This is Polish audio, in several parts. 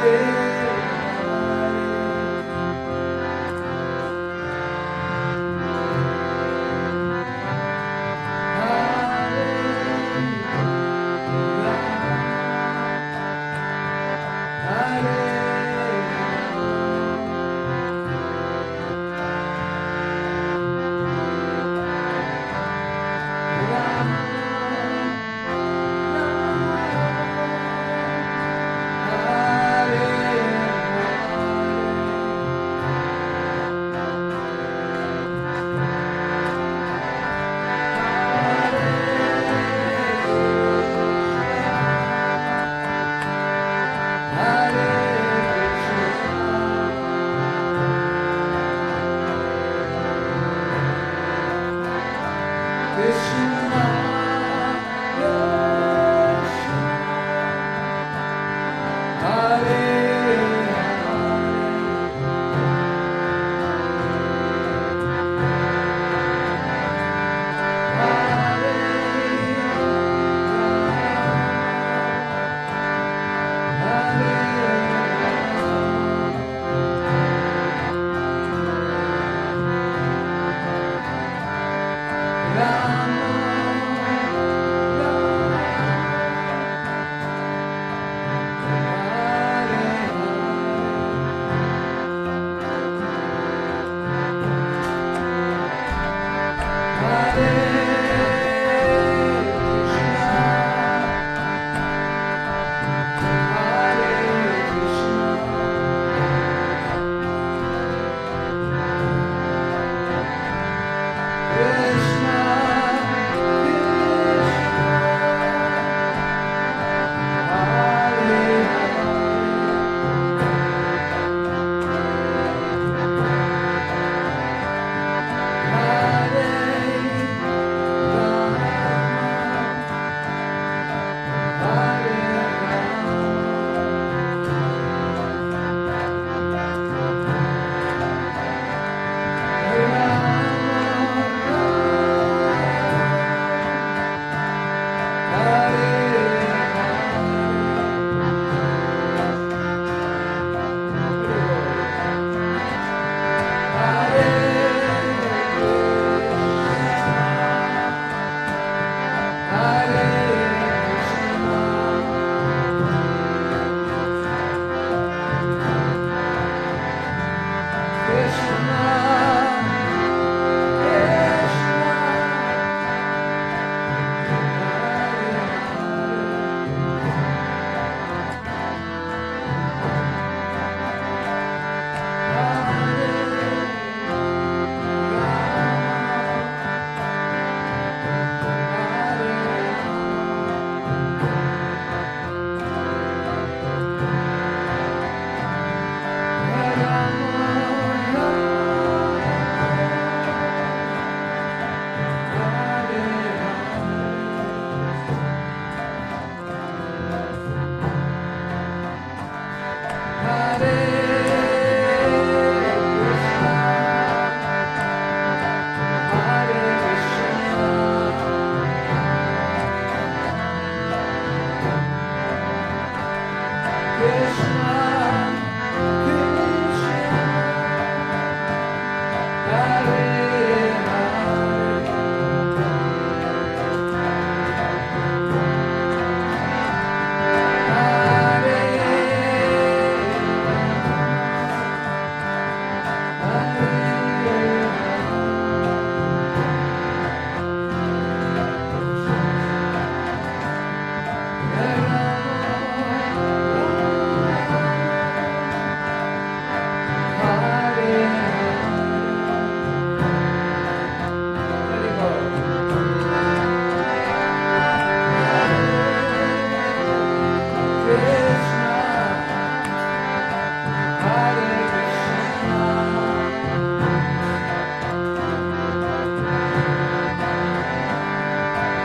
Krishna,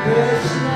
Krishna.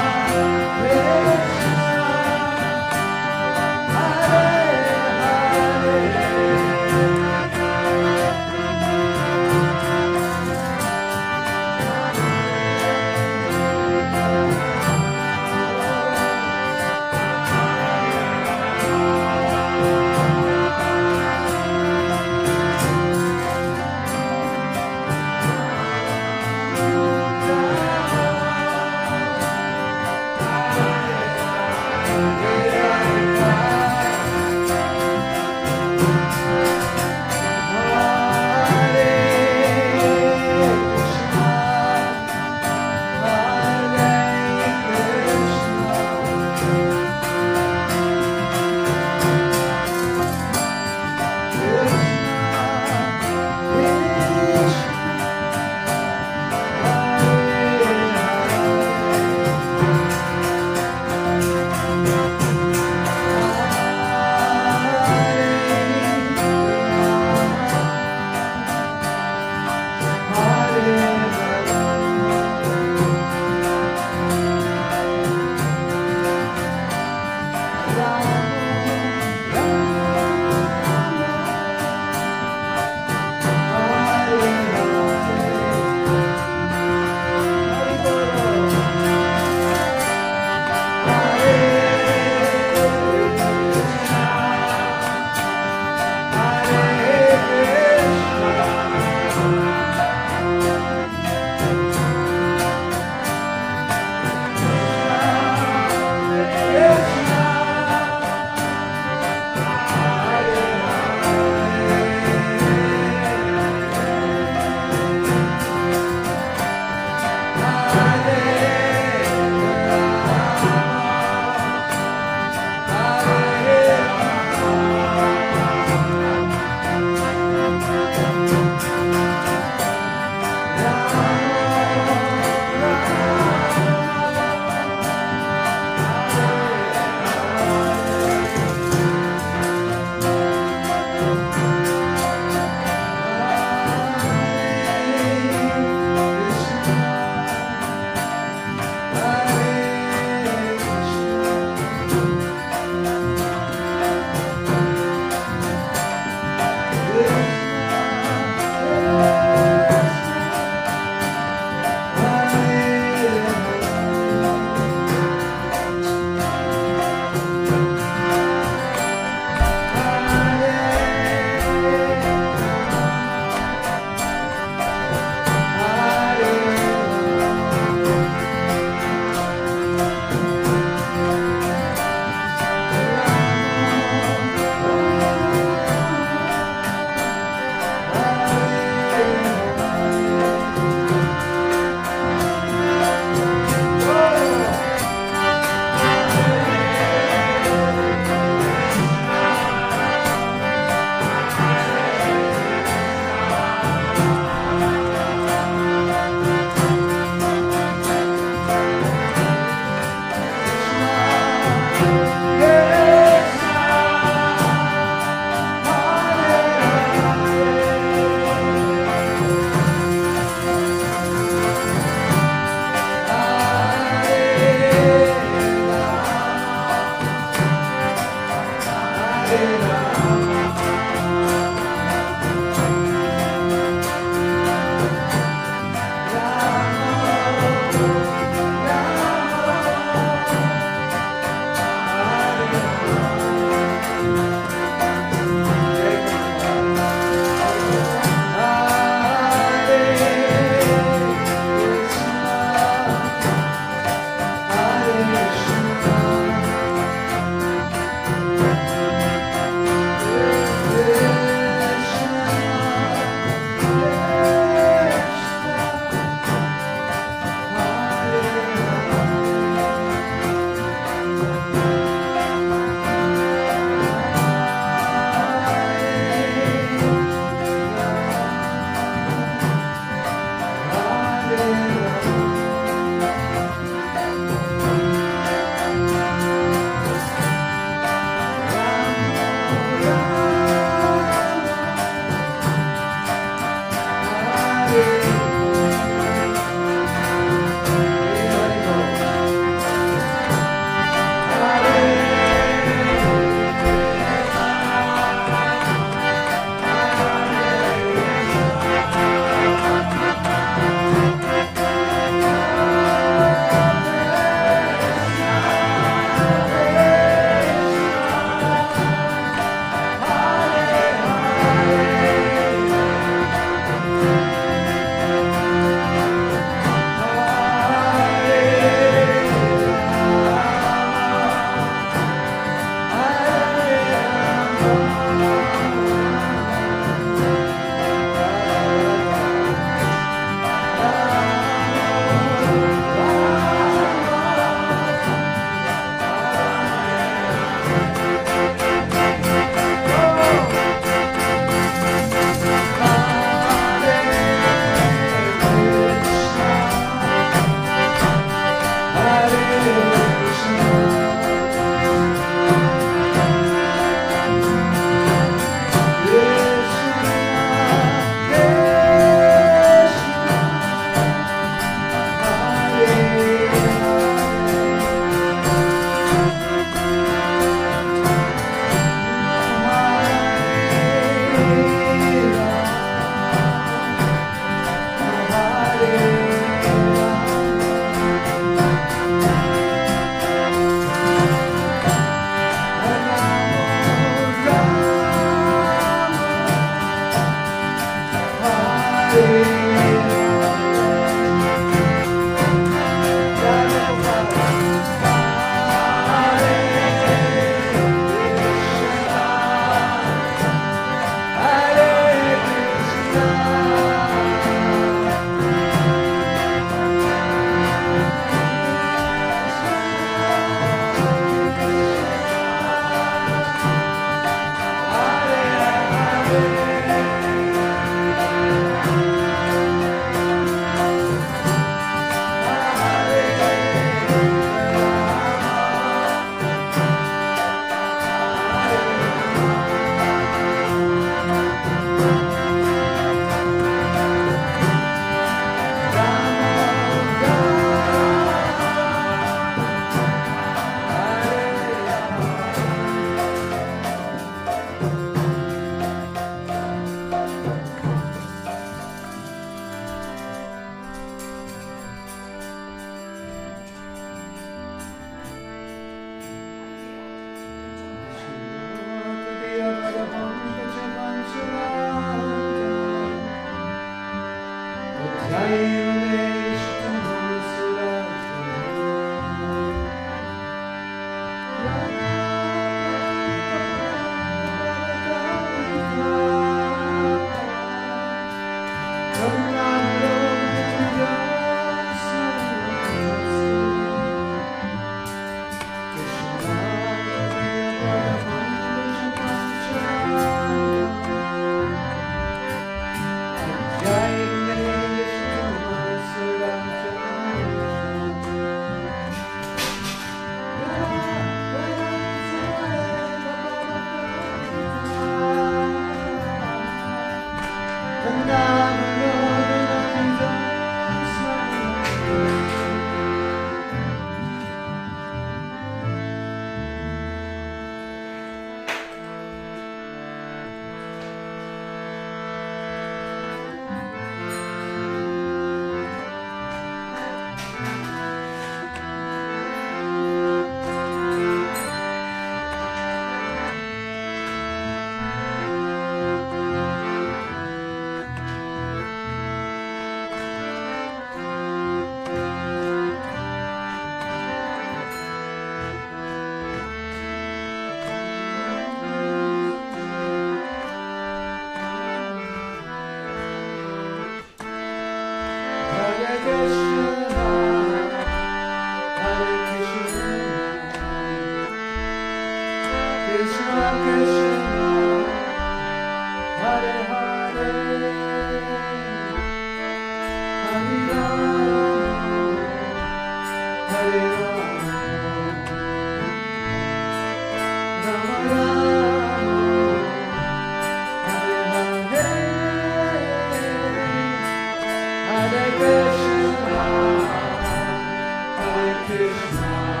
Krishna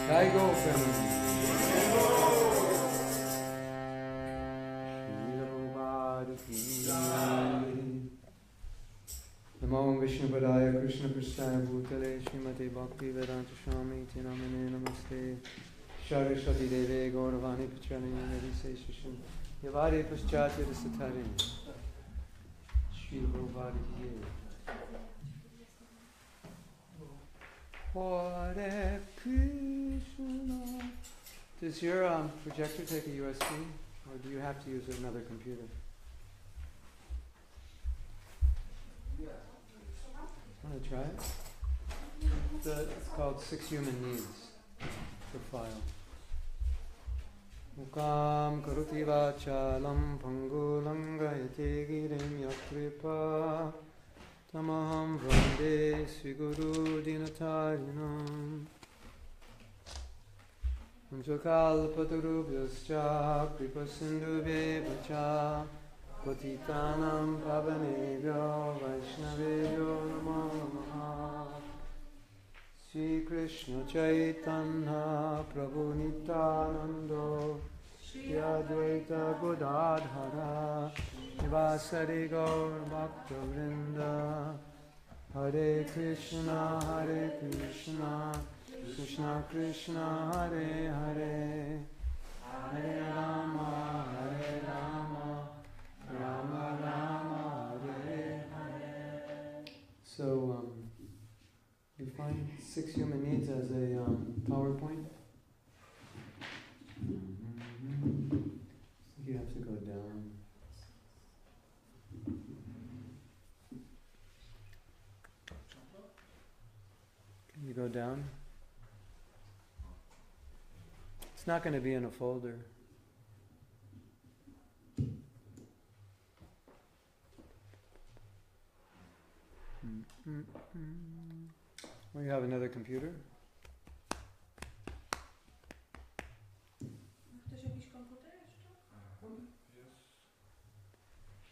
Jai Go Family. Namo Vishnu Padaya Krishna Prasthaya Bhutale Srimate Bhakti Vedanta Swami Tinamane Namaste Saraswati Deve Gauravani Pacharani Navise Shisham Yavari Paschatya Rasatarini Shri Prabhupada. Hare Krishna. Does your projector take a USB, or do you have to use another computer? Want to try it? It's called Six Human Needs, the file. Mukam karuti vachalam pangulangayate girim yakripa tamaham vande swiguru dinatarinam Anjakalpatarubhyascha kripasindhubhe vacha Patitanam pavanebhyo vaishnavebhyo namo namaha Sri Krishna Chaitanya Prabhu Nityanando Sri Advaita Godadhara Nivasari Gaur Bhakta Vrinda Hare Krishna Krishna Krishna Hare Hare Hare Rama Rama Rama Hare Hare. So you find Six Human Needs as a PowerPoint. You have to go down. Can you go down? It's not going to be in a folder. Well, you have another computer?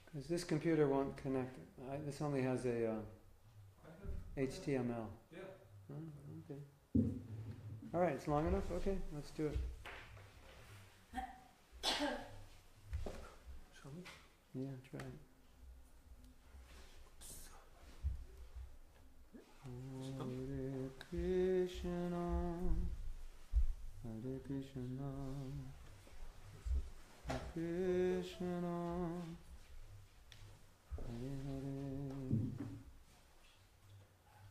Because this computer won't connect. This only has a HTML. Yeah. Oh, okay. All right, it's long enough? Okay, let's do it. Shall we? Yeah, try it. Hare Krishna, Hare Krishna, Hare Krishna, Hare Hare,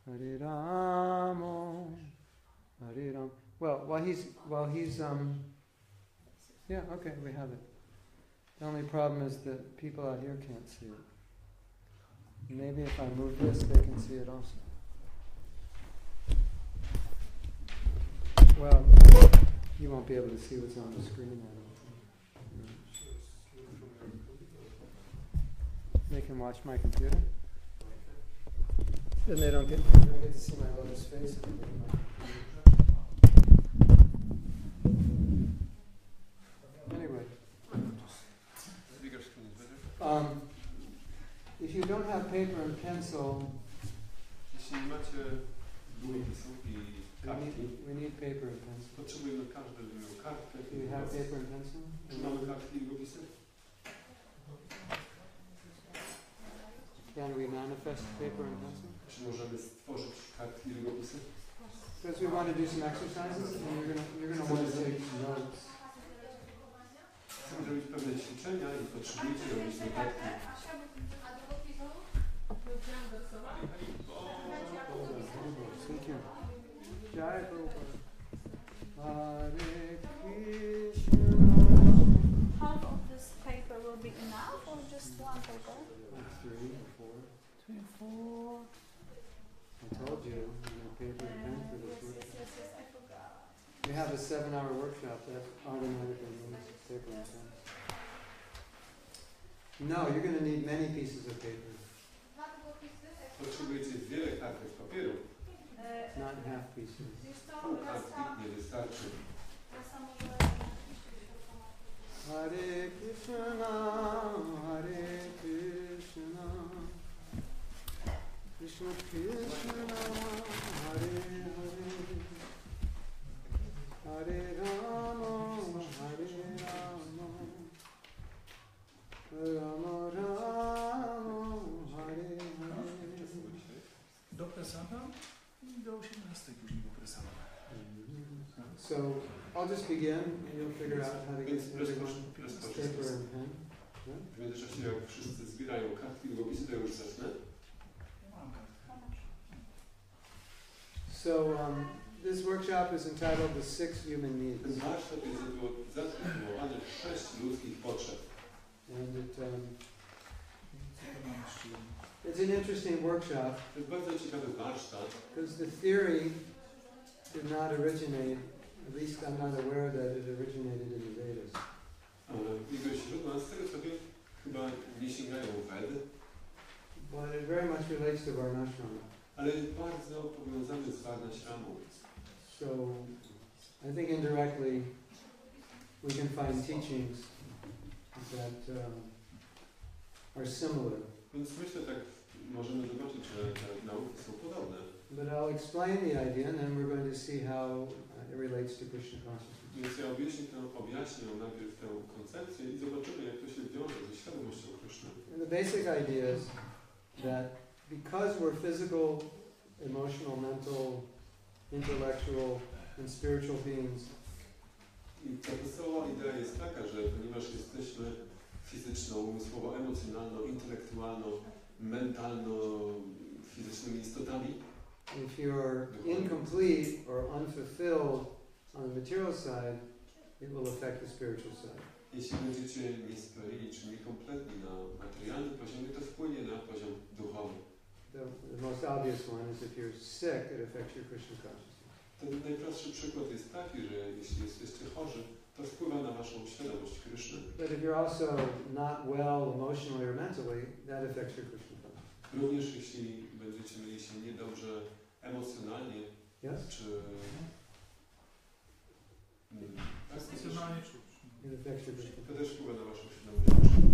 Hare Rama, Hare Ram. Well, while he's yeah, okay, we have it. The only problem is that people out here can't see it. Maybe if I move this, they can see it also. Well, you won't be able to see what's on the screen, I don't think. They can watch my computer. Then they don't get to see my lotus face. Anyway. If you don't have paper and pencil, we need paper and pencil. Potrzebujemy każdy miał kartkę. Do you have paper and pencil? Czy mamy kartki i długopisy? Can we manifest paper and pencil? Czy możemy stworzyć kartki i długopisy? Because we want to do some exercises, and you're gonna want to take notes. Chcemy zrobić pewne ćwiczenia i potrzebujecie robić notatki. Thank you. Jai Prabhupada. Hare Krishna. Half of this paper will be enough, or just one paper? 3 or 4. 3 or 4. I told you, paper and pen for this work. Yes, I forgot. We have a 7-hour workshop that automatically needs paper and pen. No, you're going to need many pieces of paper. Potrzebujecie wiele kartek papieru. Not half pieces. Pół kartki nie wystarczy. Hare Krishna, Hare Krishna, Krishna Krishna, Hare Hare, i później popresowane. So I'll just begin and you'll figure out how to get everyone paper and pen. W międzyczasie jak wszyscy zbierają kartki i długopisy, to ja już zacznę. So this workshop is entitled The Six Human Ten Needs. warsztat jest zatytułowany 6 ludzkich potrzeb. And it's an interesting workshop To jest bardzo ciekawy warsztat, because the theory did not originate, at least I'm not aware that it originated in the Vedas. Jego źródła, z tego co wiem, chyba nie sięgają Wedy, But it very much relates to Varnashrama. ale jest bardzo powiązany z Varnashramą. So I think indirectly we can find teachings that are similar. Więc myślę, tak możemy zobaczyć, że te nauki są podobne. But I'll explain the idea and then we're going to see how it relates to Krishna consciousness. Więc ja objaśnię najpierw tę koncepcję i zobaczymy, jak to się wiąże ze świadomością Kryszny. And the basic idea is that because we're physical, emotional, mental, intellectual, and spiritual beings, I ta podstawowa idea jest taka, że ponieważ jesteśmy fizyczną, umysłowo, emocjonalną, intelektualną, mentalno-fizycznymi istotami, if you're incomplete or unfulfilled on the material side, it will affect the spiritual side. jeśli będziecie niespełnieni czy niekompletni na materialnym poziomie, to wpłynie na poziom duchowy. The most obvious one is if you're sick, it affects your Krishna consciousness. Ten najprostszy przykład jest taki, że jeśli jesteście chorzy, to wpływa na waszą świadomość Kryszny. But if you're also not well emotionally or mentally, that affects your Krishna consciousness. Również jeśli będziecie mieli się niedobrze emocjonalnie, Yes? czy Emocjonalnie czuć. It affects your Krishna to consciousness. też wpływa na waszą świadomość Kryszny.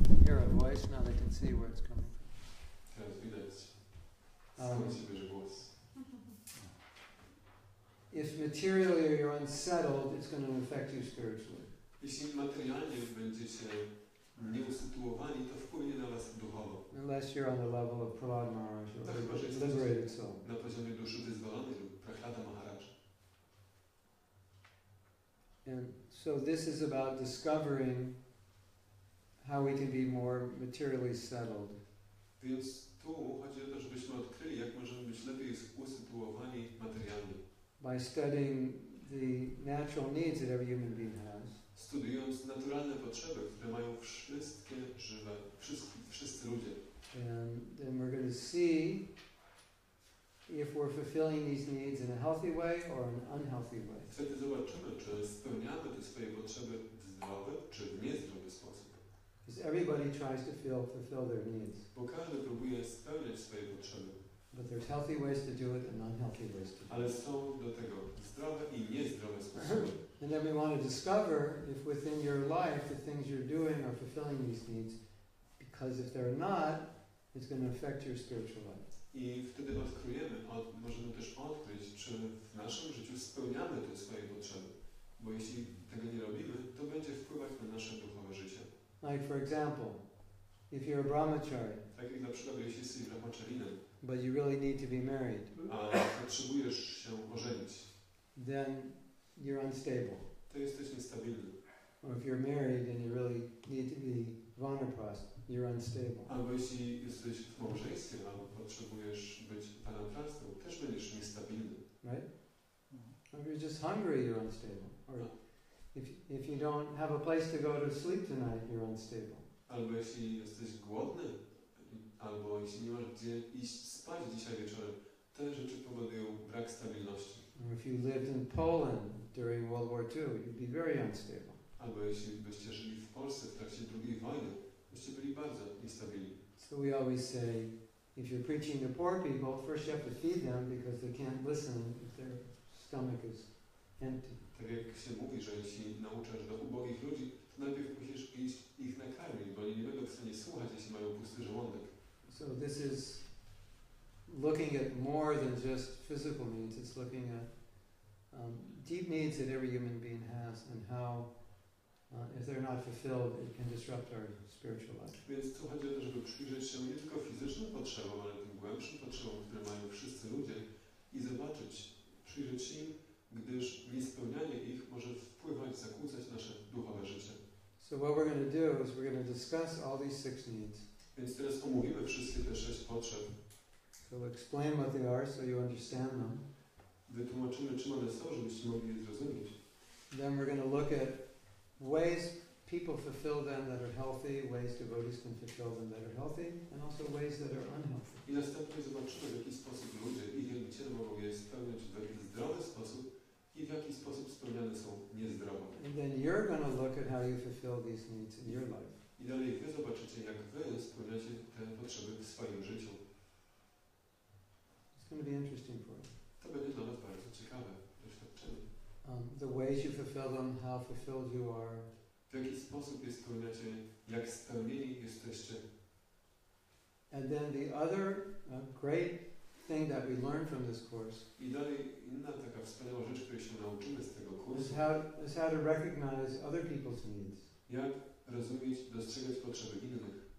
And hear a voice, now they can see where it's coming from. Teraz widać, skąd się bierze głos. If materially you're unsettled, it's going to affect you spiritually. Jeśli materialnie będziecie nieusytuowani, to wpłynie na was duchowo. Unless you're on the level of Prahlad Maharaj, Tak, chyba, że or jesteście liberated soul. na poziomie duszy wyzwolonej lub Prahlada Maharaj. And so this is about discovering how we can be more materially settled. Więc tu chodzi o to, żebyśmy odkryli, jak możemy być lepiej usytuowani materialnie. By studying the natural needs that every human being has. Studiując naturalne potrzeby, które mają wszystkie żywe, wszyscy ludzie. And then we're going to see if we're fulfilling these needs in a healthy way or an unhealthy way. Wtedy zobaczymy, czy spełniamy te swoje potrzeby w zdrowy, czy w niezdrowy sposób. Because everybody tries to fulfill their needs. Bo każdy próbuje spełniać swoje potrzeby. But there's healthy ways to do it and unhealthy ways to do it. Ale są do tego zdrowe i niezdrowe sposoby. And then we want to discover if within your life the things you're doing are fulfilling these needs, because if they're not, it's going to affect your spiritual life. I wtedy odkryjemy, możemy też odkryć, czy w naszym życiu spełniamy te swoje potrzeby. Bo jeśli tego nie robimy, to będzie wpływać na nasze duchowe życie. Like for example, if you're a brahmachari, Tak jak na przykład, jeśli jesteś brahmacharinem, but you really need to be married, a potrzebujesz się ożenić, then you're unstable. to jesteś niestabilny. Or if you're married and you really need to be vanaprast, you're unstable. Albo jeśli jesteś w małżeństwie, albo potrzebujesz być panaprastą, też będziesz niestabilny. Right? Or if you're just hungry, you're unstable. Or if you don't have a place to go to sleep tonight, you're unstable. Albo jeśli jesteś głodny, albo jeśli nie masz gdzie iść spać dzisiaj wieczorem, te rzeczy powodują brak stabilności. Or if you lived in Poland during World War II, you'd be very unstable. Albo jeśli byście żyli w Polsce w trakcie II wojny, byście byli bardzo niestabilni. So we always say, if you're preaching to poor people, first you have to feed them because they can't listen if their stomach is empty. Tak jak się mówi, że jeśli nauczasz do ubogich ludzi, to najpierw musisz iść ich nakarmić, bo oni nie będą w stanie słuchać, jeśli mają pusty żołądek. So this is looking at more than just physical needs. It's looking at deep needs that every human being has and how if they're not fulfilled, it can disrupt our spiritual life. Więc tu chodzi o to, żeby przyjrzeć się nie tylko fizycznym potrzebom, ale tym głębszym potrzebom, które mają wszyscy ludzie i zobaczyć, przyjrzeć się im, gdyż niespełnianie ich może wpływać, zakłócać nasze duchowe życie. So what we're going to do is we're going to discuss all these 6 needs. Więc teraz omówimy wszystkie te 6 potrzeb. So we'll explain what they are so you understand them. Wytłumaczymy, czym one są, żebyście mogli je zrozumieć. Then we're going to look at ways people fulfill them that are healthy, ways devotees can fulfill them that are healthy, and also ways that are unhealthy. I następnie zobaczymy, w jaki sposób ludzie i wielbiciele mogą je spełniać w taki zdrowy sposób i w jaki sposób spełniane są niezdrowo. And then you're going to look at how you fulfill these needs in your life. I dalej wy zobaczycie, jak wy spełniacie te potrzeby w swoim życiu. It's going to be interesting for you. To będzie dla was bardzo ciekawe doświadczenie. The ways you fulfill them, how fulfilled you are. W jaki sposób je spełniacie, jak spełnieni jesteście. And then the other great thing that we learn from this course I dalej inna taka wspaniała rzecz, której się nauczymy z tego kursu, is how to recognize other people's needs. jak rozumieć, dostrzegać potrzeby innych.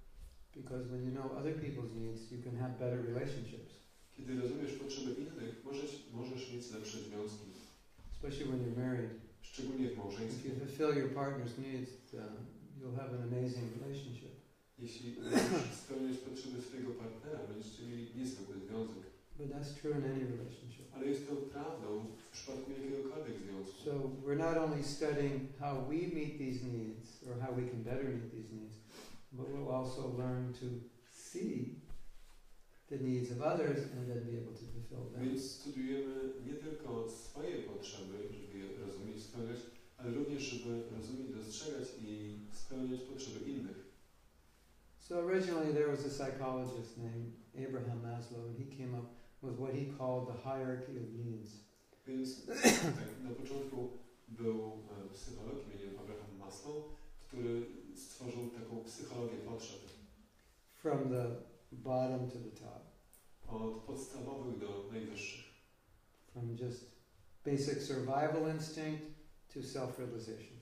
Because when you know other people's needs, you can have better relationships. Kiedy rozumiesz potrzeby innych, możesz mieć lepsze związki. Especially when you're married. Szczególnie w If małżeństwie. you fulfill your partner's needs, you'll have an amazing relationship. Jeśli będziesz spełniać potrzeby swojego partnera, będziecie mieli niezwykły związek. But that's true in any relationship. Ale jest to prawdą w przypadku jakiegokolwiek związku. So we're not only studying how we meet these needs, or how we can better meet these needs, but we'll also learn to see the needs of others and then be able to fulfill them. Więc studiujemy nie tylko swoje potrzeby, żeby je rozumieć, spełniać, ale również, żeby rozumieć, dostrzegać i spełniać potrzeby innych. So originally there was a psychologist named Abraham Maslow, and he came up with what he called the hierarchy of needs. Więc tak, na początku był psycholog imieniem Abraham Maslow, który stworzył taką psychologię potrzeb. From the bottom to the top. Od podstawowych do najwyższych. From just basic survival instinct to self-realization.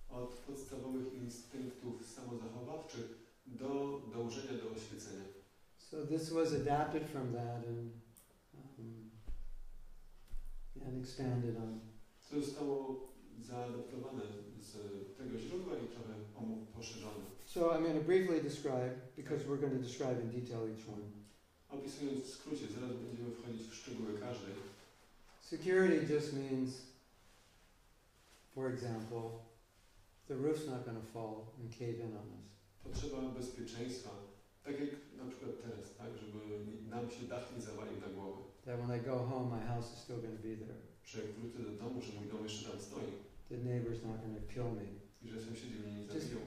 Od podstawowych instynktów samozachowawczych do dążenia do oświecenia. So this was adapted from that and expanded on. To zostało zaadaptowane z tego źródła i trochę poszerzone. So I'm going to briefly describe, because we're going to describe in detail each one. Opisując w skrócie, zaraz będziemy wchodzić w szczegóły każdej. Security just means, for example, the roof's not going to fall and cave in on us. Potrzeba bezpieczeństwa, tak jak na przykład teraz, tak, żeby nam się dach nie zawalił na głowę. That when I go home, my house is still going to be there. Że jak wrócę do domu, że mój dom jeszcze tam stoi. The neighbor's not going to kill me. I że sąsiedzi mnie nie zabiją.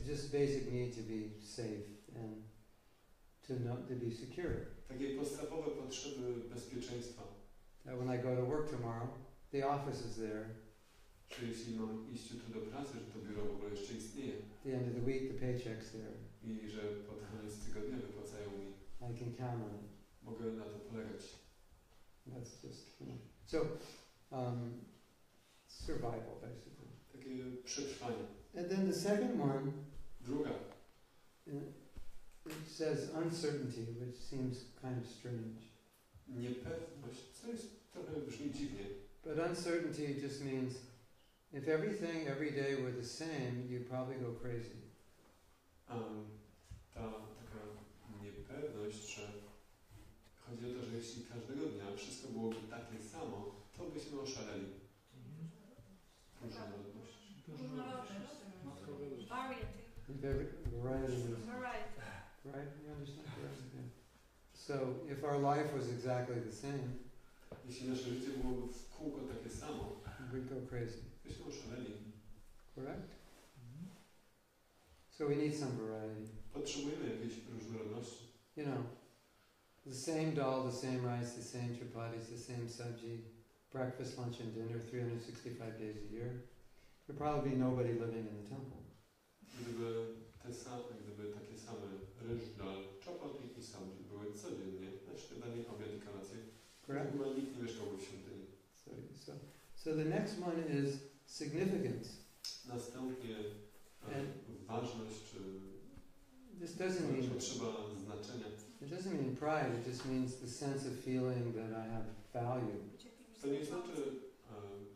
Just basic need to be safe and to be secure. Takie podstawowe potrzeby bezpieczeństwa. That when I go to work tomorrow, the office is there. Że jeśli mam iść jutro do pracy, że to biuro w ogóle jeszcze istnieje. At the end of the week, the paycheck's there. I że pod koniec tygodnia wypłacają mi. I can count on it. Mogę na to polegać. That's just, so, survival, basically. Takie przetrwanie. And then the second one, Druga. it says uncertainty, which seems kind of strange. Niepewność, co jest trochę brzmi dziwnie. But uncertainty just means if everything every day were the same, you'd probably go crazy. Ta taka niepewność, że chodzi o to, że jeśli każdego dnia wszystko byłoby takie samo, to byśmy oszaleli. Różnorodność. Variety. Right? You understand? Yeah. So if our life was exactly the same, Jeśli nasze życie byłoby w kółko takie samo, we'd go crazy. byśmy oszaleli. Correct? So we need some variety. Potrzebujemy jakiejś różnorodności. You know, the same dal, the same rice, the same chapatis, the same sabji, breakfast, lunch and dinner, 365 days a year. There'd probably be nobody living in the temple. Gdyby takie same ryż, dal, czapaty i sabji były codziennie na śniadanie, obiad i kolację, Correct? chyba nikt nie mieszkałby w świątyni. So the next one is significance. Następnie ważność czy this doesn't mean potrzeba znaczenia. it doesn't mean pride. It just means the sense of feeling that I have value. To nie znaczy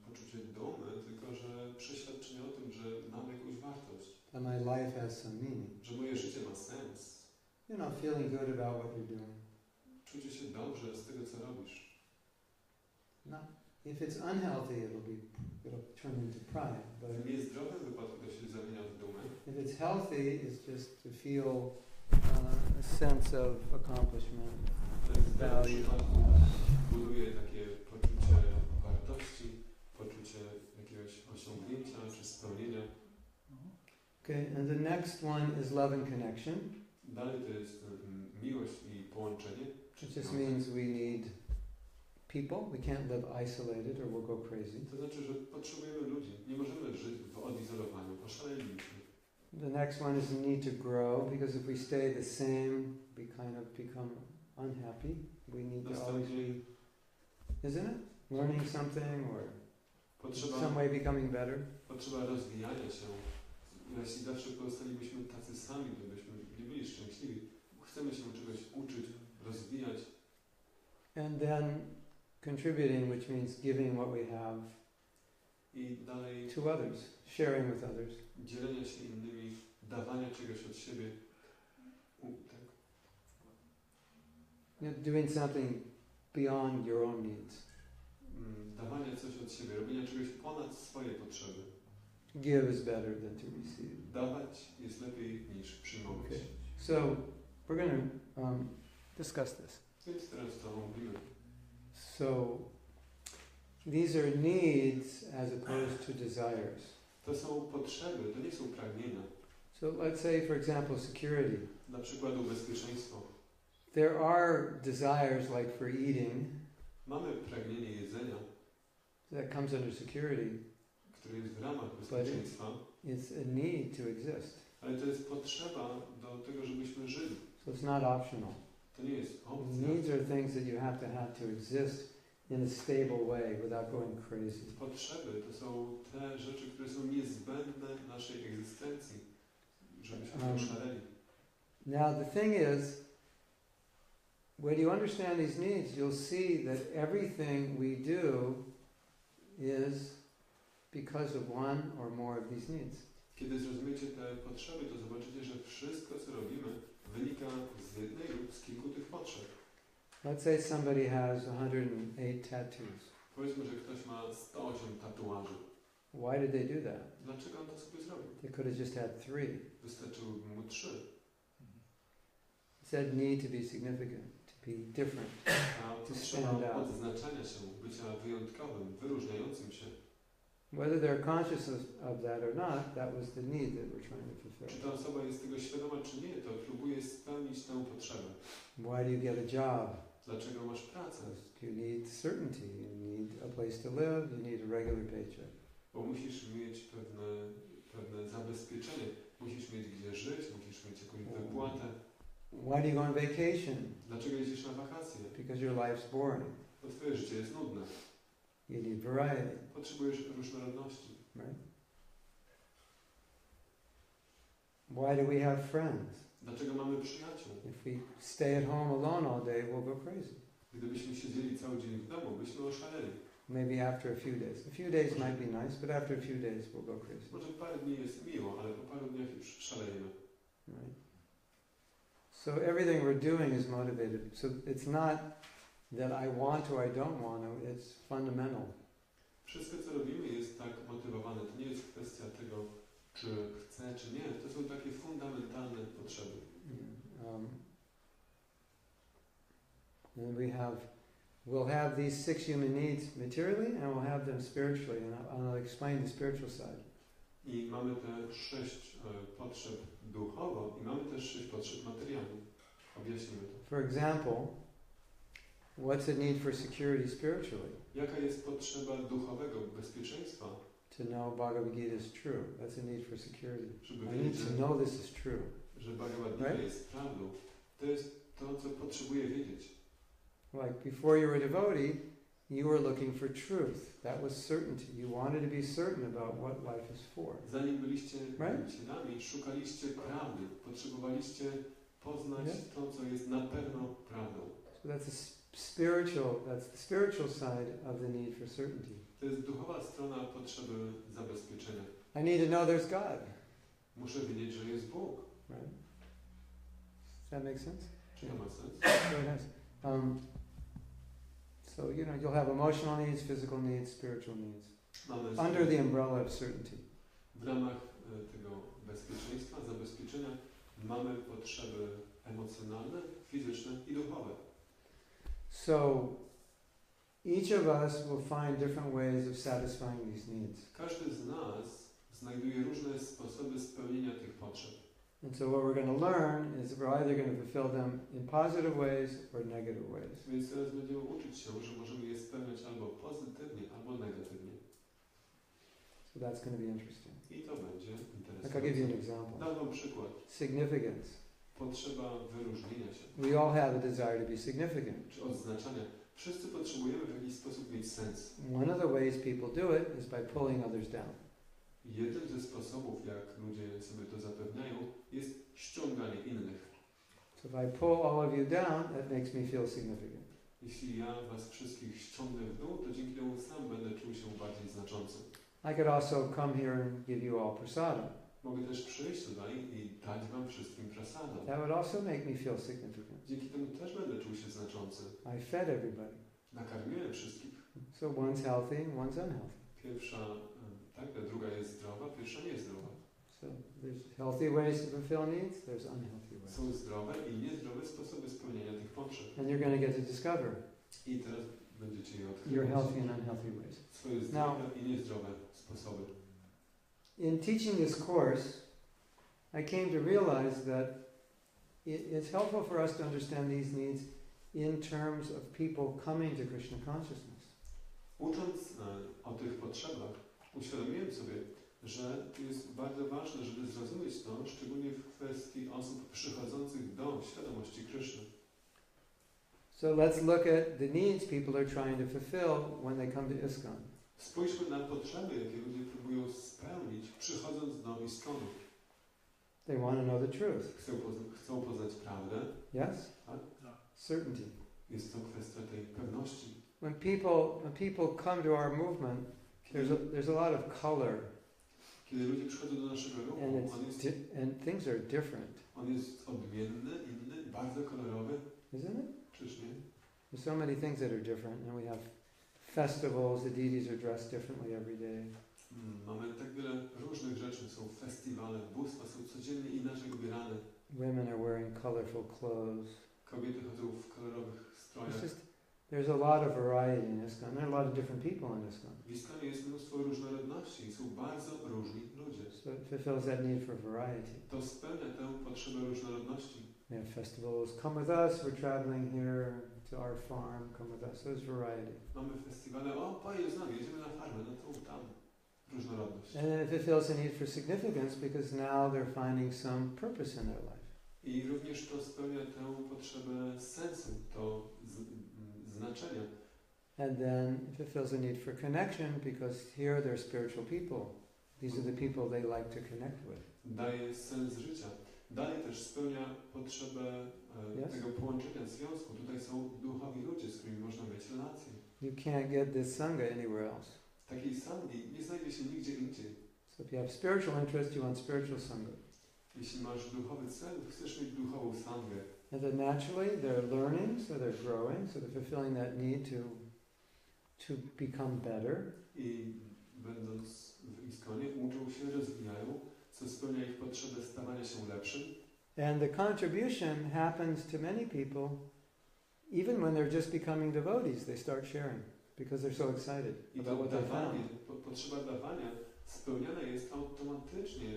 poczucie dumy, tylko że przeświadczenie o tym, że mam jakąś wartość. That my life has some meaning. Że moje życie ma sens. You know, feeling good about what you're doing. Czucie się dobrze z tego, co robisz. No, if it's unhealthy, it'll turn into pride. But W niezdrowym wypadku to się zamienia w dumę. if it's healthy, it's just to feel a sense of accomplishment, value. Buduje takie poczucie wartości, poczucie jakiegoś osiągnięcia czy spełnienia. Okay, and the next one is love and connection. Dalej to jest miłość i połączenie. It just means we need people. We can't live isolated or we'll go crazy. To znaczy, że potrzebujemy ludzi. Nie możemy żyć w odizolowaniu. Oszalelibyśmy. The next one is the need to grow, because if we stay the same, we kind of become unhappy. We need to always be, isn't it? Learning something or some way becoming better. Potrzeba rozwijania się. Jeśli zawsze pozostalibyśmy tacy sami, to byśmy nie byli szczęśliwi. Chcemy się czegoś uczyć, rozwijać. And then contributing, which means giving what we have I dalej to others, sharing with others. Dzielenia się innymi, dawania czegoś od siebie. Tak. Doing something beyond your own needs. Dawania coś od siebie, robienia czegoś ponad swoje potrzeby. Give is better than to receive. Dawać jest lepiej niż przyjmować. Okay. So we're going to discuss this. Więc teraz to mówimy. So these are needs as opposed to desires. To są potrzeby, to nie są pragnienia. So let's say, for example, security. Na przykład bezpieczeństwo. There are desires like for eating. Mamy pragnienie jedzenia. That comes under security. Które jest w ramach bezpieczeństwa. It's a need to exist. Ale to jest potrzeba do tego, żebyśmy żyli. So it's not optional. To nie jest opcja. Needs are things that you have to exist in a stable way without going crazy. Potrzeby to są te rzeczy, które są niezbędne naszej egzystencji, żebyśmy nie oszaleli. Now the thing is, when you understand these needs, you'll see that everything we do is because of one or more of these needs. Kiedy zrozumiecie te potrzeby, to zobaczycie, że wszystko, co robimy, wynika z jednej lub z kilku tych potrzeb. Let's say somebody has 108 tattoos. Powiedzmy, że ktoś ma 108 tatuaży. Why did they do that? Dlaczego on to sobie zrobił? They could have just had 3. Wystarczyłyby mu 3. It's that need to be significant, to be different, A to potrzeba stand out. odznaczania się, bycia wyjątkowym, wyróżniającym się. Whether they're conscious of that or not, that was the need that we're trying to fulfill. Czy ta osoba jest tego świadoma, czy nie, to próbuje spełnić tę potrzebę. Why do you get a job? Dlaczego masz pracę? You need certainty, you need a place to live, you need a regular paycheck. Bo musisz mieć pewne zabezpieczenie. Musisz mieć gdzie żyć, musisz mieć jakąś wypłatę. Why do you go on vacation? Dlaczego jeździsz na wakacje? Because your life's boring. Bo twoje życie jest nudne. You need variety. Potrzebujesz różnorodności. Right? Why do we have friends? Dlaczego mamy przyjaciół? If we stay at home alone all day, we'll go crazy. Gdybyśmy siedzieli cały dzień w domu, byśmy oszaleli. Maybe after a few days. A few days might be nice, but after a few days we'll go crazy. Może parę dni jest miło, ale po paru dniach już szalejemy. Right? So everything we're doing is motivated. So it's not that I want to or I don't want to, it's fundamental. Wszystko, co robimy, jest tak motywowane. To nie jest kwestia tego, czy chcę, czy nie. To są takie fundamentalne potrzeby. And we'll have these 6 human needs materially, and we'll have them spiritually, and I'll explain the spiritual side. I mamy te 6 potrzeb duchowo i mamy też 6 potrzeb materialnych. Objaśnimy to. For example, what's the need for security spiritually? Jaka jest potrzeba duchowego bezpieczeństwa? To know Bhagavad Gita is true. That's a need for security. Żeby I need to know this is true. Że Bhagavad Gita jest prawdą. To jest to, co potrzebuję wiedzieć. Like before you were a devotee, you were looking for truth. That was certainty. You wanted to be certain about what life is for. Zanim byliście Right? cielami, szukaliście prawdy. Potrzebowaliście poznać Yeah. to, co jest na pewno prawdą. So that's that's the spiritual side of the need for certainty. To jest duchowa strona potrzeby zabezpieczenia. I need to know there's God. Muszę wiedzieć, że jest Bóg. Right? Does that make sense? Czy to ma sens? So it has. So you'll have emotional needs, physical needs, spiritual needs. Mamy Under the umbrella of certainty. w ramach tego bezpieczeństwa, zabezpieczenia mamy potrzeby emocjonalne, fizyczne i duchowe. So each of us will find different ways of satisfying these needs. Każdy z nas znajduje różne sposoby spełnienia tych potrzeb. And so what we're going to learn is we're either going to fulfill them in positive ways or negative ways. Więc teraz będziemy uczyć się, że możemy je spełniać albo pozytywnie, albo negatywnie. So that's going to be interesting. I to będzie Like I'll give you an interesujące. example. Dam wam przykład. Significance. Potrzeba wyróżnienia się, We all have a desire to be significant. czy odznaczania. Wszyscy potrzebujemy w jakiś sposób mieć sens. One of the ways people do it is by pulling others down. Jeden ze sposobów, jak ludzie sobie to zapewniają, jest ściąganie innych. So if I pull all of you down, that makes me feel significant. Jeśli ja was wszystkich ściągnę w dół, to dzięki temu sam będę czuł się bardziej znaczący. I could also come here and give you all prasada. Mogę też przyjść tutaj i dać wam wszystkim prasadę. That would also make me feel significant. Dzięki temu też będę czuł się znaczący. I fed everybody. Nakarmiłem wszystkich. So one's healthy and one's unhealthy. Pierwsza, tak, ta druga jest zdrowa, pierwsza nie jest zdrowa. So there's healthy ways to fulfill needs, there's unhealthy ways. Są zdrowe i niezdrowe sposoby spełnienia tych potrzeb. And you're going to get to discover I teraz będziecie je your odkrywać. healthy and unhealthy ways. Swoje zdrowe i niezdrowe sposoby. In teaching this course, I came to realize that it's helpful for us to understand these needs in terms of people coming to Krishna consciousness. Ucząc o tych potrzebach, uświadomiłem sobie, że to jest bardzo ważne, żeby zrozumieć to, szczególnie w kwestii osób przychodzących do świadomości Kryszny. So let's look at the needs people are trying to fulfill when they come to ISKCON. Spójrzmy na potrzeby, jakie ludzie próbują spełnić, przychodząc do Iskonu. They want to know the truth. Chcą poznać prawdę. Yes? Tak? Certainty. Jest to kwestia tej pewności. When people come to our movement, there's a lot of color, Kiedy ludzie przychodzą do naszego ruchu, and things are different, on jest odmienny, inny, bardzo kolorowy. isn't it? Czyż nie? There's so many things that are different, and we have festivals. The deities are dressed differently every day. Mamy tak wiele różnych rzeczy. Są festiwale, bóstwa są codziennie inaczej ubierane. Women are wearing colorful clothes. Kobiety chodzą w kolorowych strojach. There's a lot of variety in ISKCON. There are a lot of different people in ISKCON. W Iskonie jest mnóstwo różnorodności i są bardzo różni ludzie. So it fulfills that need for variety. To spełnia tę potrzebę różnorodności. We have festivals. Come with us. We're traveling here to our farm. Come with us. So there's variety. Mamy festiwale, o, pojedź z nami, jedziemy na farmę, no to tam. Różnorodność. And then it fulfills a need for significance because now they're finding some purpose in their life. I również to spełnia tę potrzebę sensu, to znaczenia. And then it fulfills a need for connection because here they're spiritual people. These are the people they like to connect with. Daje sens życia. Dalej też spełnia potrzebę tego połączenia, związku. Tutaj są duchowi ludzie, z którymi można mieć relacje. You can't get this sangha anywhere else. Takiej sangi nie znajdzie się nigdzie indziej. So if you have spiritual interest, you want spiritual sangha. Jeśli masz duchowy cel, chcesz mieć duchową sangę. And then naturally they're learning, so they're growing, so they're fulfilling that need to become better. I będąc w Iskonie uczą się, rozwijają, co spełnia ich potrzebę stawania się lepszym. And the contribution happens to many people even when they're just becoming devotees, they start sharing because they're so excited about what they found. Potrzeba dawania spełniana jest automatycznie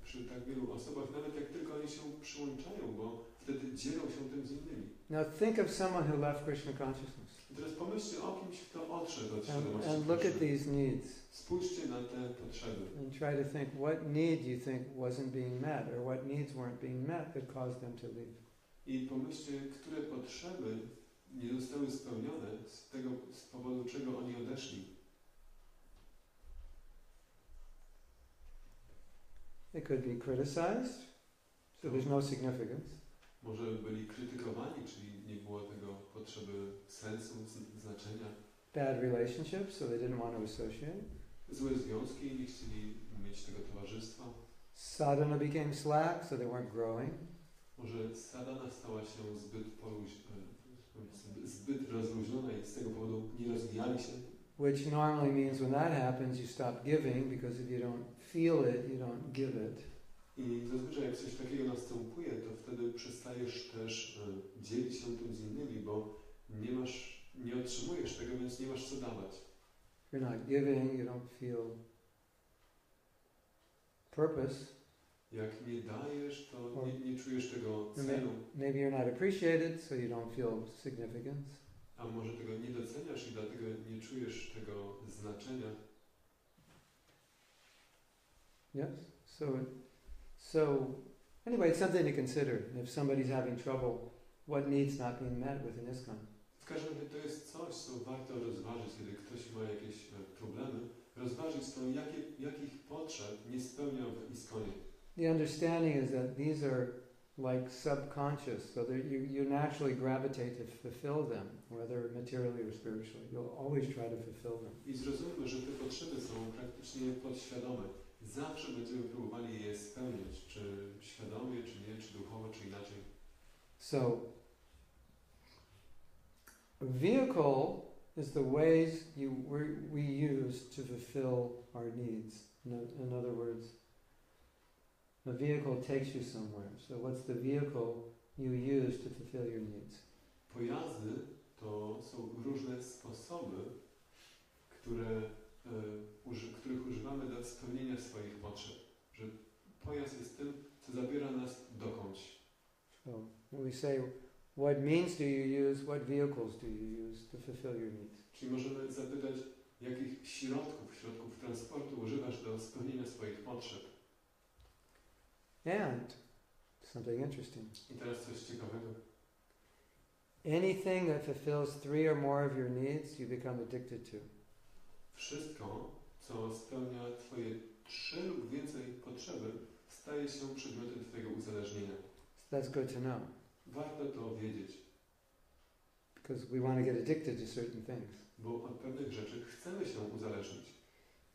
przy tak wielu osobach, nawet jak tylko oni się przyłączają, bo wtedy dzielą się tym z innymi. Now think of someone who left Krishna consciousness. I teraz pomyślcie o kimś, kto odszedł od świadomości And look at Krishny. these needs. Spójrzcie na te potrzeby. And try to think what need you think wasn't being met or what needs weren't being met that caused them to leave. I pomyślcie, które potrzeby nie zostały spełnione z powodu czego oni odeszli. They could be criticized, so there's no significance. Może byli krytykowani, czyli nie było tego potrzeby sensu, znaczenia. Bad relationships, so they didn't want to associate. Złe związki, nie chcieli mieć tego towarzystwa. Sadhana became slack, so they weren't growing. Może sadhana stała się zbyt rozluźniona i z tego powodu nie rozwijali się. Which normally means when that happens, you stop giving, because if you don't feel it, you don't give it. I zazwyczaj jak coś takiego następuje, to wtedy przestajesz też dzielić się tym z innymi, bo nie otrzymujesz tego, więc nie masz co dawać. If you're not giving, you don't feel purpose. Jak nie dajesz, to nie czujesz tego celu. Maybe you're not appreciated, so you don't feel significance. A może tego nie doceniasz i dlatego nie czujesz tego znaczenia. Yes? So anyway, it's something to consider. If somebody's having trouble, what needs not being met within ISKCON. W każdym razie to jest coś, co warto rozważyć, kiedy ktoś ma jakieś problemy. Rozważyć to, jakich potrzeb nie spełnia w ISKCONie. The understanding is that these are like subconscious, so that you naturally gravitate to fulfill them, whether materially or spiritually. You'll always try to fulfill them. I zrozummy, że te potrzeby są praktycznie podświadome. Zawsze będziemy próbowali je spełniać, czy świadomie, czy nie, czy duchowo, czy inaczej. So, a vehicle is the ways we use to fulfill our needs. In other words, a vehicle takes you somewhere. So what's the vehicle you use to fulfill your needs? Pojazdy to są różne sposoby, których używamy do spełnienia swoich potrzeb. Że pojazd jest tym, co zabiera nas dokądś. So when we say, what means do you use, what vehicles do you use to fulfill your needs? Czyli możemy zapytać, jakich środków transportu używasz do spełnienia swoich potrzeb. And something interesting. I teraz coś ciekawego. Anything that fulfills 3 or more of your needs, you become addicted to. Wszystko, co spełnia Twoje 3 lub więcej potrzeby, staje się przedmiotem Twojego uzależnienia. So that's good to know. Warto to wiedzieć. Because we want to get addicted to certain things. Bo od pewnych rzeczy chcemy się uzależnić.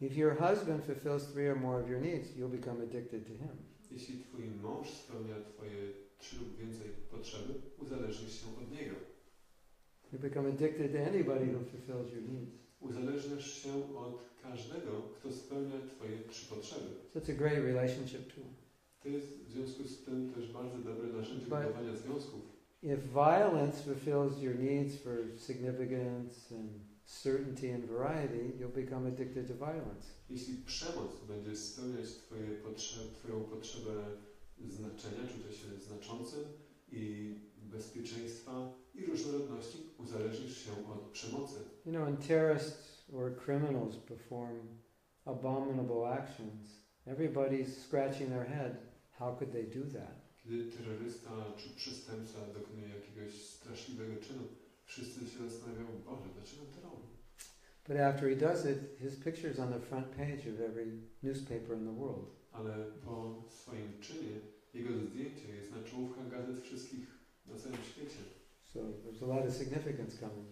If your husband fulfills 3 or more of your needs, you'll become addicted to him. Jeśli Twój mąż spełnia Twoje 3 lub więcej potrzeby, uzależnisz się od niego. You become addicted to anybody who fulfills your needs. Uzależniasz się od każdego, kto spełnia Twoje 3 potrzeby. So it's a great relationship tool. To jest w związku z tym też bardzo dobre narzędzie budowania związków. If violence fulfills your needs for significance and certainty and variety, you'll become addicted to violence. Jeśli przemoc będzie spełniać Twoją potrzebę znaczenia, czucia się znaczącym i bezpieczeństwa i różnorodności, uzależnisz się od przemocy. You know, when terrorists or criminals perform abominable actions, everybody's scratching their head. How could they do that? Kiedy terrorysta czy przestępca dokonuje jakiegoś straszliwego czynu, wszyscy się zastanawiają, Boże, dlaczego to robi? But after he does it, his picture's on the front page of every newspaper in the world. Ale po swoim czynie jego zdjęcie jest na czołówkach gazet wszystkich na całym świecie. So there's a lot of significance coming.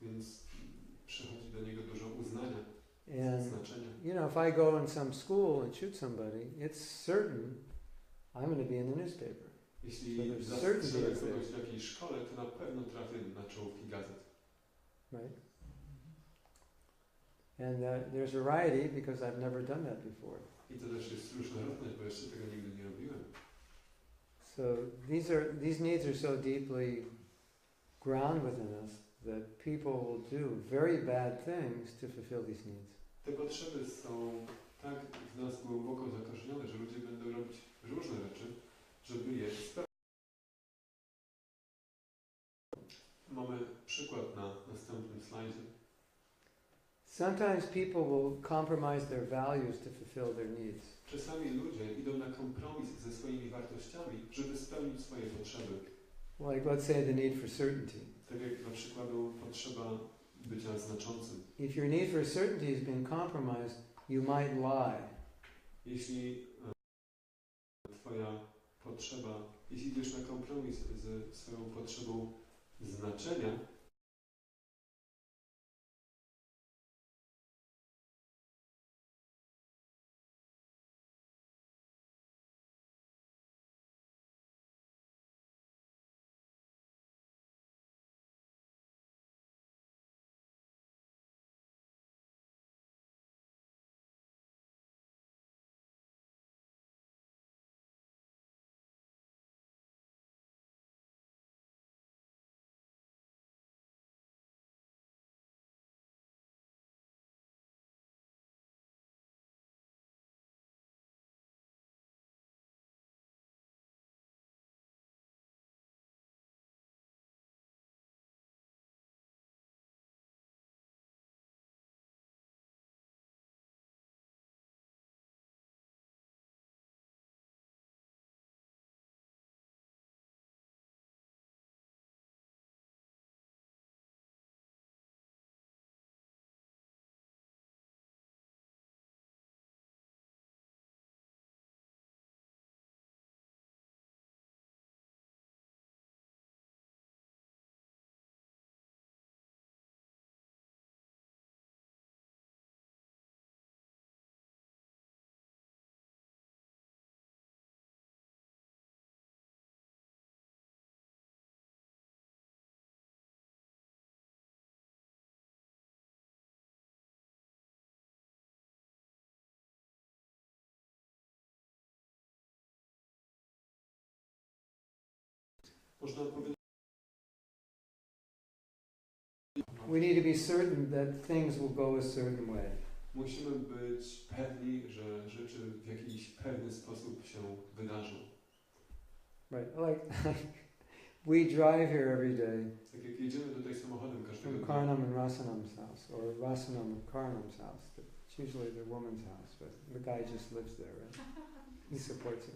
Więc przychodzi do niego dużo uznania, And znaczenia. you know, if I go in some school and shoot somebody, it's certain I'm going to be in the newspaper. Jeśli zastrzelę kogoś w jakiejś szkole, to na pewno trafię na czołówki gazet. Right? And there's variety because I've never done that before. I to też jest różnorodność, bo jeszcze tego nigdy nie robiłem. So these needs are so deeply ground within us that people will do very bad things to fulfill these needs. Te potrzeby są tak w nas głęboko zakorzenione, że ludzie będą robić różne rzeczy, żeby je spełnić. Mamy przykład na następnym slajdzie. Sometimes people will compromise their values to fulfill their needs. Czasami ludzie idą na kompromis ze swoimi wartościami, żeby spełnić swoje potrzeby. Like let's say the need for certainty. Tak Tak jak na przykładu potrzeba bycia znaczącym. If your need for certainty has been compromised, you might lie. Jeśli twoja potrzeba, jeśli idziesz na kompromis ze swoją potrzebą znaczenia, można powiedzieć, We need to be certain that things will go a certain way. musimy być pewni, że rzeczy w jakiś pewny sposób się wydarzą. Right, like we drive here every day Tak jak jedziemy tutaj samochodem każdego from dnia, Karnam and Rasanam's house, or Rasanam and Karnam's house. It's usually the woman's house, but the guy just lives there, right? He supports it.